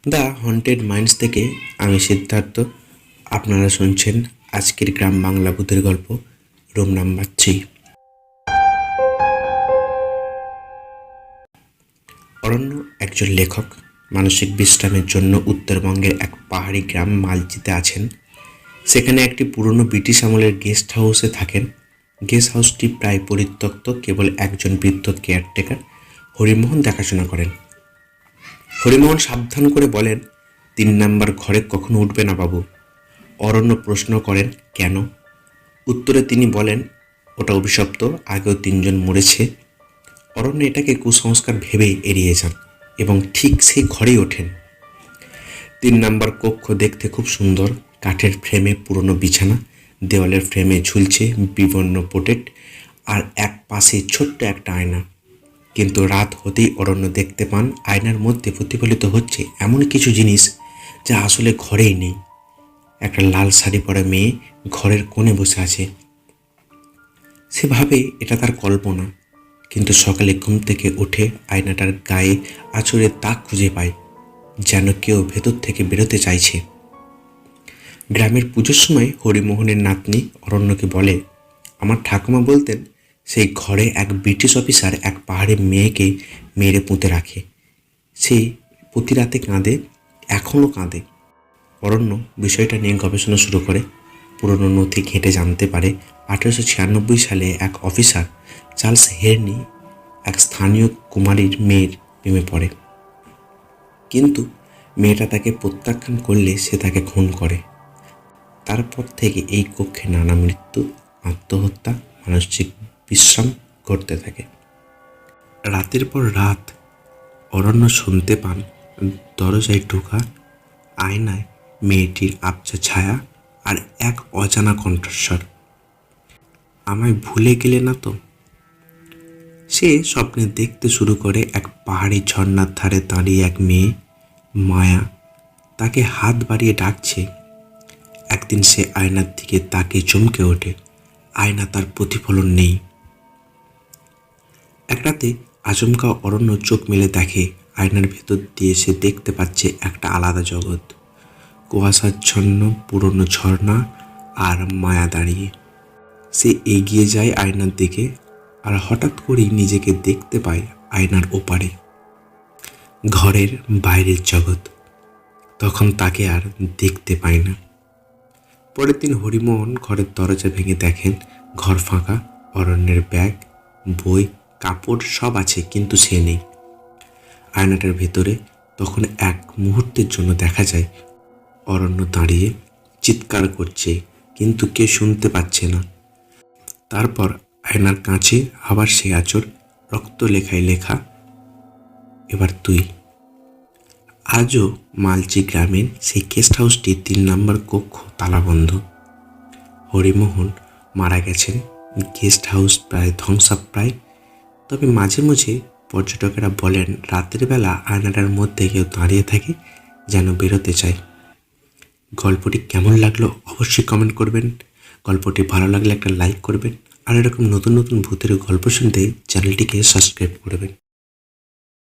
The haunted minds থেকে আমি সিদ্ধার্থ। আপনারা শুনছেন আজকের গ্রাম বাংলা ভূতের গল্প, রুম নাম্বার 3। অরণ্য একজন লেখক। মানসিক বিশ্রামের জন্য উত্তরবঙ্গের এক পাহাড়ি গ্রাম মালচিতে আছেন। সেখানে একটি পুরনো ব্রিটিশ আমলের গেস্ট হাউসে থাকেন। গেস্ট হাউসটি প্রায় পরিত্যক্ত, কেবল একজন বৃদ্ধ কেয়ারটেকার হরিমোহন দেখাশোনা করেন। হরিমোহন সাবধান করে বলেন, 3 নাম্বার ঘরে কখনো উঠবে না বাবু। অরণ্য প্রশ্ন করেন, কেন? উত্তরে তিনি বলেন, ওটা অভিশপ্ত, আগেও 3 জন মরেছে। অরণ্য এটাকে কুসংস্কার ভেবে এড়িয়ে যান এবং ঠিক সেই ঘরেই ওঠেন। 3 নাম্বার কক্ষ দেখতে খুব সুন্দর। কাঠের ফ্রেমে পুরনো বিছানা, দেওয়ালের ফ্রেমে ঝুলছে বিভিন্ন পোর্ট্রেট, আর এক পাশে ছোট্ট একটা আয়না। কিন্তু রাত হতেই অরণ্য দেখতে পান আয়নার মধ্যে প্রতিফলিত হচ্ছে এমন কিছু জিনিস যা আসলে ঘরেই নেই। একটা লাল শাড়ি পরা মেয়ে ঘরের কোণে বসে আছে। সে ভাবে এটা তার কল্পনা, কিন্তু সকালে ঘুম থেকে উঠে আয়নাটার গায়ে আঁচড়ের দাগ খুঁজে পায়, যেন কেউ ভেতর থেকে বেরোতে চাইছে। গ্রামের পুজোর সময় হরিমোহনের নাতনি অরণ্যকে বলে, আমার ঠাকুমা বলতেন সেই ঘরে এক ব্রিটিশ অফিসার এক পাহাড়ি মেয়েকে মেরে পুঁতে রাখে। সে প্রতি রাতে কাঁদে, এখনও কাঁদে। অরণ্য বিষয়টা নিয়ে গবেষণা শুরু করে। পুরনো নথি ঘেঁটে জানতে পারে 1896 সালে এক অফিসার চার্লস হেনরি এক স্থানীয় কুমারীর মেয়ের প্রেমে পড়ে, কিন্তু মেয়েটা তাকে প্রত্যাখ্যান করলে সে তাকে খুন করে। তারপর থেকে এই কক্ষে নানা মৃত্যু, আত্মহত্যা, মানসিক বিশ্রাম ঘটতে থাকে। রাতের পর রাত অরণ্য শুনতে পান দরজায় ঢোকা, আয়নায় মেয়েটির আবছা ছায়া, আর এক অজানা কণ্ঠস্বর, আমায় ভুলে গেলে না তো? সে স্বপ্নে দেখতে শুরু করে এক পাহাড়ি ঝর্ণার ধারে দাঁড়িয়ে এক মেয়ে, মায়া, তাকে হাত বাড়িয়ে ডাকছে। একদিন সে আয়নার দিকে তাকে চমকে ওঠে, আয়না তার প্রতিফলন নেই। এক রাতে আচমকা অরণ্য চোখ মেলে দেখে আয়নার ভেতর দিয়ে সে দেখতে পাচ্ছে একটা আলাদা জগৎ। কুয়াশাচ্ছন্ন পুরনো ঝর্ণা আর মায়া দাঁড়িয়ে। সে এগিয়ে যায় আয়নার দিকে, আর হঠাৎ করেই নিজেকে দেখতে পায় আয়নার ওপারে, ঘরের বাইরের জগৎ। তখন তাকে আর দেখতে পায় না। পরের দিন হরিমোহন ঘরের দরজা ভেঙে দেখেন ঘর ফাঁকা। অরণ্যের ব্যাগ, বই, কাপড় সব আছে, কিন্তু সে নেই। আয়নাটার ভেতরে তখন এক মুহূর্তের জন্য দেখা যায় অরণ্য দাঁড়িয়ে চিৎকার করছে, কিন্তু কেউ শুনতে পাচ্ছে না। তারপর আয়নার কাছে আবার সে আঁচড়, রক্ত লেখায় লেখা, এবার তুই। আজও মালচি গ্রামের সেই গেস্ট হাউসটি 3 নাম্বার কক্ষ তালাবন্ধ। হরিমোহন মারা গেছেন, গেস্ট হাউস প্রায় ধ্বংসাপ্রায়। তবে মাঝে মাঝে পর্যটকেরা বলেন রাতের বেলা আয়নাটার মধ্যে কেউ দাঁড়িয়ে থাকে, যেন বেরোতে চায়। গল্পটি কেমন লাগলো অবশ্যই কমেন্ট করবেন। গল্পটি ভালো লাগলে একটা লাইক করবেন, আর এরকম নতুন নতুন ভূতের গল্প শুনতে চ্যানেলটিকে সাবস্ক্রাইব করবেন।